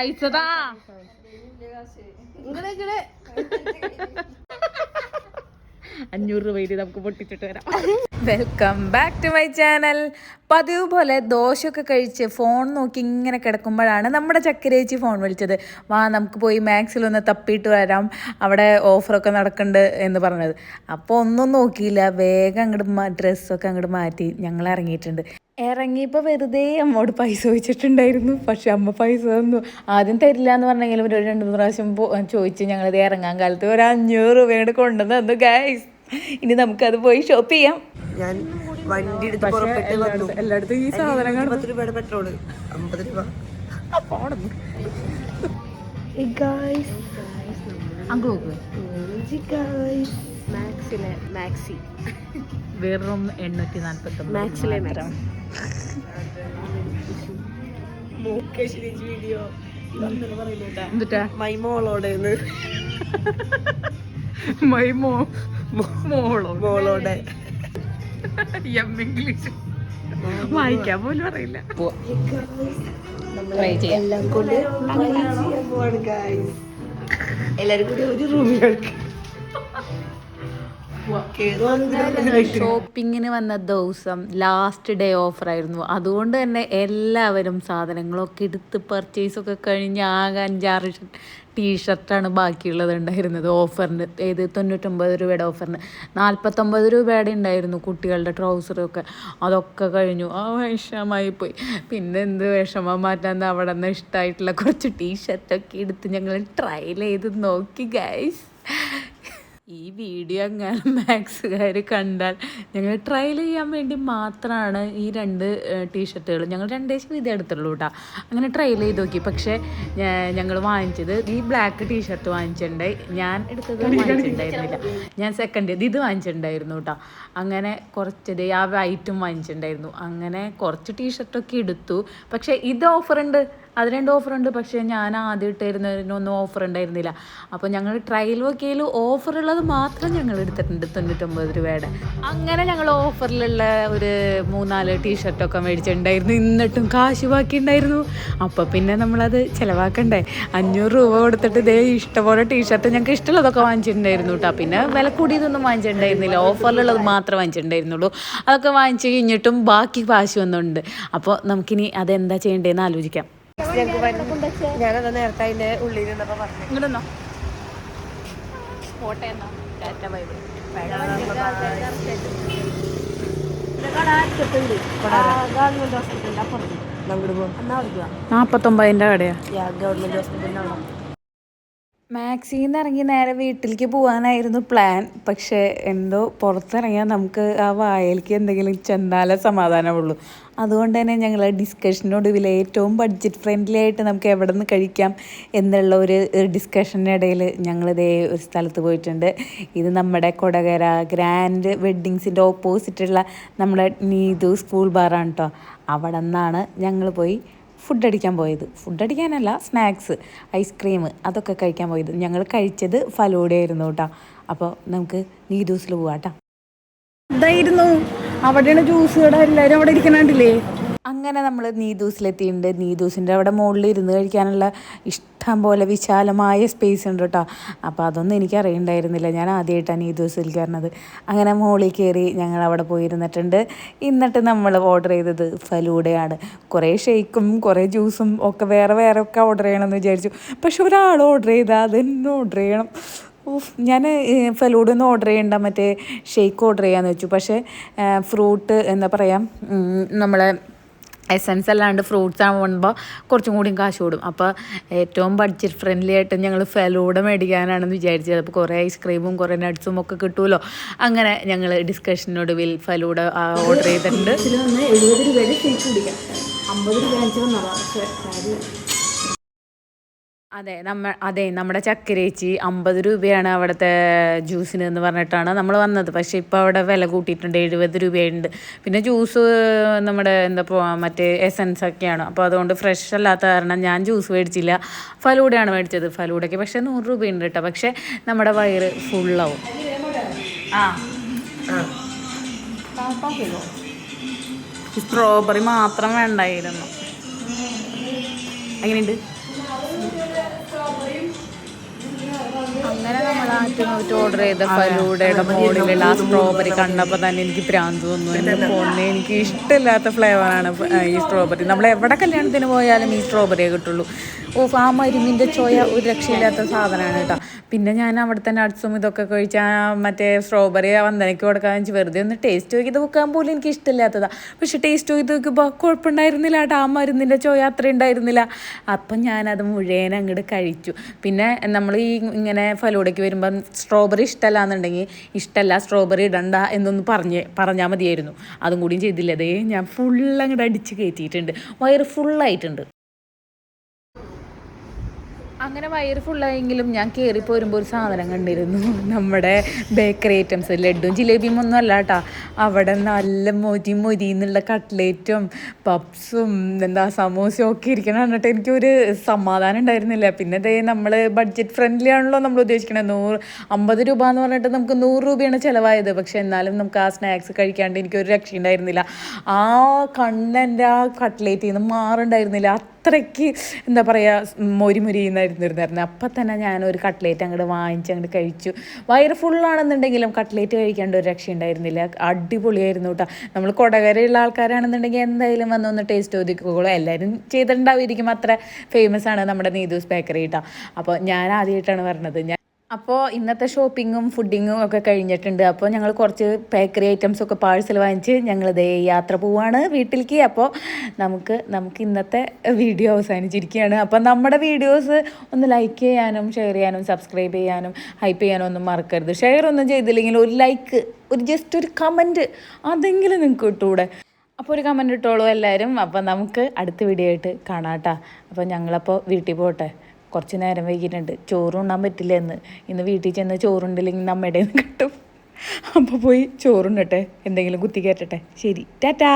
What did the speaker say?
അയച്ചതാ 500 രൂപയിൽ നമുക്ക് പൊട്ടിച്ചിട്ട് വരാം. Welcome back to my channel. പതിവ് പോലെ ദോശയൊക്കെ കഴിച്ച് ഫോൺ നോക്കി ഇങ്ങനെ കിടക്കുമ്പോഴാണ് നമ്മുടെ ചക്കരേച്ചി ഫോൺ വിളിച്ചത്. വാ നമുക്ക് പോയി മാക്സിലൊന്ന് തപ്പിയിട്ട് വരാം, അവിടെ ഓഫറൊക്കെ നടക്കുന്നുണ്ട് എന്ന് പറഞ്ഞത്. അപ്പോൾ ഒന്നും നോക്കിയില്ല, വേഗം അങ്ങോട്ട് ഡ്രസ്സൊക്കെ അങ്ങോട്ട് മാറ്റി ഞങ്ങൾ ഇറങ്ങിയിട്ടുണ്ട്. ഇറങ്ങിയപ്പോൾ വെറുതെ അമ്മോട് പൈസ ചോദിച്ചിട്ടുണ്ടായിരുന്നു. പക്ഷെ അമ്മ പൈസ തന്നു. ആദ്യം തരില്ല എന്ന് പറഞ്ഞെങ്കിലും ഒരു 2-3 പ്രാവശ്യം ചോദിച്ച് ഞങ്ങളിത് ഇറങ്ങാൻ കാലത്ത് ഒരു 500 രൂപയോട് കൊണ്ടുവന്ന് തന്നു ഗൈസ്. ഇനി നമുക്കത് പോയി ഷോപ്പ് ചെയ്യാം. ഞാൻ വണ്ടി എടുത്ത് പുറപ്പെട്ട് വന്നു. എല്ലായിടത്തും ഈ സാധനങ്ങൾ 10 രൂപയുടെ പെട്രോള് 50 രൂപ. മാക്സി വെറും 849 മാക്സിലെ വീഡിയോ എന്നിട്ടാ മൈമോളോടെ മോളോടെ ഇംഗ്ലീഷ് വായിക്കാൻ പോലും അറിയില്ല. എല്ലാം കൊണ്ട് എല്ലാരും കൂടി ഒരു റൂമിലേക്ക് ഷോപ്പിങ്ങിന് വന്ന ദിവസം ലാസ്റ്റ് ഡേ ഓഫറായിരുന്നു. അതുകൊണ്ട് തന്നെ എല്ലാവരും സാധനങ്ങളൊക്കെ എടുത്ത് പർച്ചേസൊക്കെ കഴിഞ്ഞ് ആകെ 5-6 ടീഷർട്ടാണ് ബാക്കിയുള്ളത് ഉണ്ടായിരുന്നത് ഓഫറിന്. 99 രൂപയുടെ ഓഫറിന് 49 രൂപയുടെ ഉണ്ടായിരുന്നു കുട്ടികളുടെ ട്രൗസറൊക്കെ. അതൊക്കെ കഴിഞ്ഞു. വിഷമമായി പോയി. പിന്നെ എന്ത് വിഷമം മാറ്റാൻ അവിടെ നിന്ന് ഇഷ്ടമായിട്ടുള്ള കുറച്ച് ടീഷർട്ടൊക്കെ എടുത്ത് ഞങ്ങൾ ട്രയൽ ചെയ്ത് നോക്കി ഗൈസ്. ഈ വീഡിയോ അങ്ങനെ മാക്സുകാർ കണ്ടാൽ ഞങ്ങൾ ട്രയൽ ചെയ്യാൻ വേണ്ടി മാത്രമാണ് ഈ 2 ടീഷർട്ടുകൾ ഞങ്ങൾ 2 ഇത് എടുത്തുള്ളൂ കേട്ടോ. അങ്ങനെ ട്രയൽ ചെയ്ത് നോക്കി. പക്ഷേ ഞങ്ങൾ വാങ്ങിച്ചത് ഈ ബ്ലാക്ക് ടീഷർട്ട് വാങ്ങിച്ചിട്ടുണ്ടായി. ഞാൻ എടുത്തത് വാങ്ങിച്ചിട്ടുണ്ടായിരുന്നില്ല, ഞാൻ സെക്കൻഡ് ഇത് വാങ്ങിച്ചിട്ടുണ്ടായിരുന്നു കേട്ടോ. അങ്ങനെ കുറച്ചത് ആ വൈറ്റും വാങ്ങിച്ചിട്ടുണ്ടായിരുന്നു. അങ്ങനെ കുറച്ച് ടീഷർട്ടൊക്കെ എടുത്തു. പക്ഷേ ഇത് ഓഫറുണ്ട്, അത് 2 ഓഫറുണ്ട്. പക്ഷേ ഞാൻ ആദ്യം ഇട്ടായിരുന്നതിനൊന്നും ഓഫർ ഉണ്ടായിരുന്നില്ല. അപ്പോൾ ഞങ്ങൾ ട്രയൽ നോക്കിയതിൽ ഓഫറുള്ളത് മാത്രം ഞങ്ങൾ എടുത്തിട്ടുണ്ട് 99 രൂപയുടെ. അങ്ങനെ ഞങ്ങൾ ഓഫറിലുള്ള ഒരു 3-4 ടീഷർട്ടൊക്കെ മേടിച്ചിട്ടുണ്ടായിരുന്നു. എന്നിട്ടും കാശ് ബാക്കി ഉണ്ടായിരുന്നു. അപ്പോൾ പിന്നെ നമ്മളത് ചിലവാക്കണ്ടേ. 500 രൂപ കൊടുത്തിട്ട് ഇതേ ഇഷ്ടംപോലെ ടീഷർട്ട് ഞങ്ങൾക്ക് ഇഷ്ടമുള്ളതൊക്കെ വാങ്ങിച്ചിട്ടുണ്ടായിരുന്നു കേട്ടോ. പിന്നെ വില കൂടിയതൊന്നും വാങ്ങിച്ചിട്ടുണ്ടായിരുന്നില്ല, ഓഫറിലുള്ളത് മാത്രമേ വാങ്ങിച്ചിട്ടുണ്ടായിരുന്നുള്ളൂ. അതൊക്കെ വാങ്ങിച്ച് കഴിഞ്ഞിട്ടും ബാക്കി കാശ് വന്നിട്ടുണ്ട്. അപ്പോൾ നമുക്കിനി അതെന്താ ചെയ്യേണ്ടതെന്ന് ആലോചിക്കാം. ഞാനത് നേരത്തെ അതിന്റെ ഉള്ളിൽ നിന്നപ്പോ പറഞ്ഞു ഇങ്ങോട്ടൊന്നോ ഗവൺമെന്റ് ഹോസ്പിറ്റലിന്റെ അപ്പുറത്ത് 49 കടയാ. ഗവൺമെന്റ് ഹോസ്പിറ്റലിനാണോ? മാക്സിയിൽ നിന്ന് ഇറങ്ങി നേരെ വീട്ടിലേക്ക് പോകാനായിരുന്നു പ്ലാൻ. പക്ഷേ എന്തോ പുറത്തിറങ്ങിയാൽ നമുക്ക് ആ വായയിലേക്ക് എന്തെങ്കിലും ചെന്നാലേ സമാധാനമുള്ളൂ. അതുകൊണ്ട് തന്നെ ഞങ്ങൾ ഡിസ്കഷനൊടുവിൽ ഏറ്റവും ബഡ്ജറ്റ് ഫ്രണ്ട്ലി ആയിട്ട് നമുക്ക് എവിടെ നിന്ന് കഴിക്കാം എന്നുള്ള ഒരു ഡിസ്കഷനിടയിൽ ഞങ്ങളിതേ ഒരു സ്ഥലത്ത് പോയിട്ടുണ്ട്. ഇത് നമ്മുടെ കൊടകര ഗ്രാൻഡ് വെഡ്ഡിങ്സിൻ്റെ ഓപ്പോസിറ്റുള്ള നമ്മുടെ നീതു സ്കൂൾ ബാറാണ് കേട്ടോ. അവിടെ നിന്നാണ് ഞങ്ങൾ പോയി ഫുഡ് അടിക്കാൻ പോയത്. ഫുഡ് അടിക്കാനല്ല, സ്നാക്സ്, ഐസ്ക്രീം അതൊക്കെ കഴിക്കാൻ പോയത്. ഞങ്ങൾ കഴിച്ചത് ഫലൂഡയായിരുന്നു കേട്ടോ. അപ്പോൾ നമുക്ക് നീദൂസിൽ പോവാം കേട്ടോ. ഇതായിരുന്നു അവിടെയാണ് ജ്യൂസ് കട, എല്ലാവരും അവിടെ ഇരിക്കണുണ്ടല്ലേ. അങ്ങനെ നമ്മൾ നീദൂസിലെത്തിയിട്ടുണ്ട്. നീദൂസിൻ്റെ അവിടെ മുകളിൽ ഇരുന്ന് കഴിക്കാനുള്ള ഇഷ്ടം പോലെ വിശാലമായ സ്പേസ് ഉണ്ട് കേട്ടോ. അപ്പോൾ അതൊന്നും എനിക്ക് അറിയണ്ടായിരുന്നില്ല, ഞാൻ ആദ്യമായിട്ടാണ് നീദൂസിൽ കയറുന്നത്. അങ്ങനെ മുകളിൽ കയറി ഞങ്ങൾ അവിടെ പോയിരുന്നിട്ടുണ്ട്. എന്നിട്ട് നമ്മൾ ഓർഡർ ചെയ്തത് ഫലൂഡയാണ്. കുറേ ഷേക്കും കുറേ ജ്യൂസും ഒക്കെ വേറെ വേറെ ഒക്കെ ഓർഡർ ചെയ്യണമെന്ന് വിചാരിച്ചു. പക്ഷെ ഒരാൾ ഓർഡർ ചെയ്താൽ അതെന്നെ ഓർഡർ ചെയ്യണം. ഞാൻ ഫലൂഡൊന്നും ഓർഡർ ചെയ്യണ്ട, മറ്റേ ഷേക്ക് ഓർഡർ ചെയ്യാമെന്ന് വെച്ചു. പക്ഷേ ഫ്രൂട്ട് എന്താ പറയുക, നമ്മളെ എസൻസ് അല്ലാണ്ട് ഫ്രൂട്ട്സ് ആകുമ്പോൾ കുറച്ചും കൂടിയും കാശ് കൂടും. അപ്പോൾ ഏറ്റവും ബഡ്ജറ്റ് ഫ്രണ്ട്ലി ആയിട്ട് ഞങ്ങൾ ഫലൂഡ മേടിക്കാനാണെന്ന് വിചാരിച്ചത്. അപ്പോൾ കുറേ ഐസ്ക്രീമും കുറേ നട്ട്സും ഒക്കെ കിട്ടുമല്ലോ. അങ്ങനെ ഞങ്ങൾ ഡിസ്കഷനൊടുവിൽ ഫലൂഡ ഓർഡർ ചെയ്തിട്ടുണ്ട്. 70 രൂപയുടെ ഷേക്ക് കുടിക്കാം. 50 രൂപ വന്നതാണ്. പക്ഷേ അതെ നമ്മുടെ ചക്കരേച്ചി 50 രൂപയാണ് അവിടുത്തെ ജ്യൂസിന് എന്ന് പറഞ്ഞിട്ടാണ് നമ്മൾ വന്നത്. പക്ഷേ ഇപ്പോൾ അവിടെ വില കൂട്ടിയിട്ടുണ്ട്, 70 രൂപയുണ്ട്. പിന്നെ ജ്യൂസ് നമ്മുടെ മറ്റേ എസൻസ് ഒക്കെയാണ്. അപ്പോൾ അതുകൊണ്ട് ഫ്രഷ് അല്ലാത്ത കാരണം ഞാൻ ജ്യൂസ് മേടിച്ചില്ല, ഫലൂഡയാണ് മേടിച്ചത്. ഫലൂഡയ്ക്ക് പക്ഷേ 100 രൂപയുണ്ട് കേട്ടോ. പക്ഷേ നമ്മുടെ വയറ് ഫുള്ളാവും. സ്ട്രോബെറി മാത്രം വേണ്ടായിരുന്നു. എങ്ങനെയുണ്ട്? അങ്ങനെ നമ്മൾ ആറ്റുനോറ്റ് ഓർഡർ ചെയ്ത ഫലൂഡയുടെ മോളിലുള്ള ആ സ്ട്രോബെറി കണ്ടപ്പോൾ തന്നെ എനിക്ക് ഭ്രാന്ത് തോന്നുന്നു. എൻ്റെ ഫോണിന് എനിക്ക് ഇഷ്ടമില്ലാത്ത ഫ്ലേവറാണ് ഈ സ്ട്രോബെറി. നമ്മൾ എവിടെ കല്യാണത്തിന് പോയാലും ഈ സ്ട്രോബെറിയേ കിട്ടുള്ളൂ. ആ മരുന്നിൻ്റെ ചോയ ഒരു രക്ഷയില്ലാത്ത സാധനമാണ് കേട്ടോ. പിന്നെ ഞാൻ അവിടെ തന്നെ നട്ട്സും ഇതൊക്കെ കഴിച്ചാൽ മറ്റേ സ്ട്രോബെറി വന്ദനയ്ക്ക് കൊടുക്കാൻ വെച്ച് വെറുതെ ഒന്ന് ടേസ്റ്റ് നോക്കിയത് വെക്കാൻ പോലും എനിക്ക് ഇഷ്ടമില്ലാത്തതാണ്. പക്ഷെ ടേസ്റ്റ് ചെയ്ത് നോക്കുമ്പോൾ കുഴപ്പമുണ്ടായിരുന്നില്ല കേട്ടോ. ആ മരുന്നിൻ്റെ ചോയ അത്ര ഉണ്ടായിരുന്നില്ല. അപ്പം ഞാനത് മുഴുവൻ അങ്ങോട്ട് കഴിച്ചു. പിന്നെ നമ്മൾ ഈ ഇങ്ങനെ ഫലൂഡയ്ക്ക് വരുമ്പം സ്ട്രോബെറി ഇഷ്ടമല്ല എന്നുണ്ടെങ്കിൽ ഇഷ്ടമല്ല, സ്ട്രോബെറി ഇടണ്ട എന്നൊന്ന് പറഞ്ഞാൽ മതിയായിരുന്നു. അതും കൂടിയും ചെയ്തില്ല. അതേ ഞാൻ ഫുള്ളങ്ങോട്ട് അടിച്ച് കയറ്റിയിട്ടുണ്ട്. വയറ് ഫുള്ളായിട്ടുണ്ട്. അങ്ങനെ വയറ് ഫുള്ളായെങ്കിലും ഞാൻ കയറി പോരുമ്പോൾ ഒരു സാധനം കണ്ടിരുന്നു. നമ്മുടെ ബേക്കറി ഐറ്റംസ്, ലഡ്ഡും ജിലേബിയും ഒന്നും അല്ല കേട്ടോ. അവിടെ നല്ല മൊരി എന്നുള്ള കട്ട്ലേറ്റും പപ്സും സമോസയും ഒക്കെ ഇരിക്കണം എന്നിട്ട് എനിക്കൊരു സമാധാനം ഉണ്ടായിരുന്നില്ല. പിന്നെ ദേ നമ്മൾ ബഡ്ജറ്റ് ഫ്രണ്ട്ലി ആണല്ലോ നമ്മൾ ഉദ്ദേശിക്കണത്. 50 രൂപ എന്ന് പറഞ്ഞിട്ട് നമുക്ക് 100 രൂപയാണ് ചിലവായത്. പക്ഷെ എന്നാലും നമുക്ക് ആ സ്നാക്സ് കഴിക്കാണ്ട് എനിക്കൊരു രക്ഷയുണ്ടായിരുന്നില്ല. ആ കണ്ണൻ്റെ ആ കട്ട്ലേറ്റിൽ നിന്ന് മാറുണ്ടായിരുന്നില്ല. അത്രയ്ക്ക് മൊരി എന്നായിരുന്നു. അപ്പം തന്നെ ഞാനൊരു കട്ട്ലേറ്റ് അങ്ങോട്ട് അങ്ങോട്ട് കഴിച്ചു. വയറ് ഫുള്ളാണെന്നുണ്ടെങ്കിലും കട്ട്ലേറ്റ് കഴിക്കാണ്ട് ഒരു രക്ഷ ഉണ്ടായിരുന്നില്ല. അടിപൊളിയായിരുന്നു കേട്ടോ. നമ്മൾ കൊടകരയുള്ള ആൾക്കാരാണെന്നുണ്ടെങ്കിൽ എന്തായാലും വന്നൊന്ന് ടേസ്റ്റ് ഒതുക്കുകയുള്ളൂ. എല്ലാവരും ചെയ്തിട്ടുണ്ടാവുമായിരിക്കും. അത്ര ഫേമസ് ആണ് നമ്മുടെ നീതൂസ് ബേക്കറി കേട്ടോ. അപ്പോൾ ഞാൻ ആദ്യമായിട്ടാണ് പറഞ്ഞത്. അപ്പോൾ ഇന്നത്തെ ഷോപ്പിങ്ങും ഫുഡിങ്ങും ഒക്കെ കഴിഞ്ഞിട്ടുണ്ട്. അപ്പോൾ ഞങ്ങൾ കുറച്ച് ബേക്കറി ഐറ്റംസൊക്കെ പാഴ്സൽ വാങ്ങിച്ച് ഞങ്ങളിതേ യാത്ര പോവാണ് വീട്ടിലേക്ക്. അപ്പോൾ നമുക്ക് ഇന്നത്തെ വീഡിയോ അവസാനിച്ചിരിക്കുകയാണ്. അപ്പോൾ നമ്മുടെ വീഡിയോസ് ഒന്ന് ലൈക്ക് ചെയ്യാനും ഷെയർ ചെയ്യാനും സബ്സ്ക്രൈബ് ചെയ്യാനും ഹൈപ്പ് ചെയ്യാനും ഒന്നും മറക്കരുത്. ഷെയർ ഒന്നും ചെയ്തില്ലെങ്കിൽ ഒരു ലൈക്ക്, ജസ്റ്റ് ഒരു കമൻറ്റ് അതെങ്കിലും നിങ്ങൾക്ക് കിട്ടൂടെ. അപ്പോൾ ഒരു കമൻറ്റ് ഇട്ടോളൂ എല്ലാവരും. അപ്പോൾ നമുക്ക് അടുത്ത വീഡിയോ ആയിട്ട് കാണാം കേട്ടോ. അപ്പോൾ ഞങ്ങളപ്പോൾ വീട്ടിൽ പോട്ടെ. കുറച്ച് നേരം വൈകിട്ടുണ്ട്. ചോറുണ്ണാൻ പറ്റില്ല ഇന്ന് വീട്ടിൽ ചെന്ന് ചോറുണ്ടില്ലെങ്കിൽ നമ്മുടെ കിട്ടും. അപ്പോൾ പോയി ചോറുണ്ടട്ടെ, എന്തെങ്കിലും കുത്തി കയറ്റട്ടെ. ശരി, ടാറ്റാ.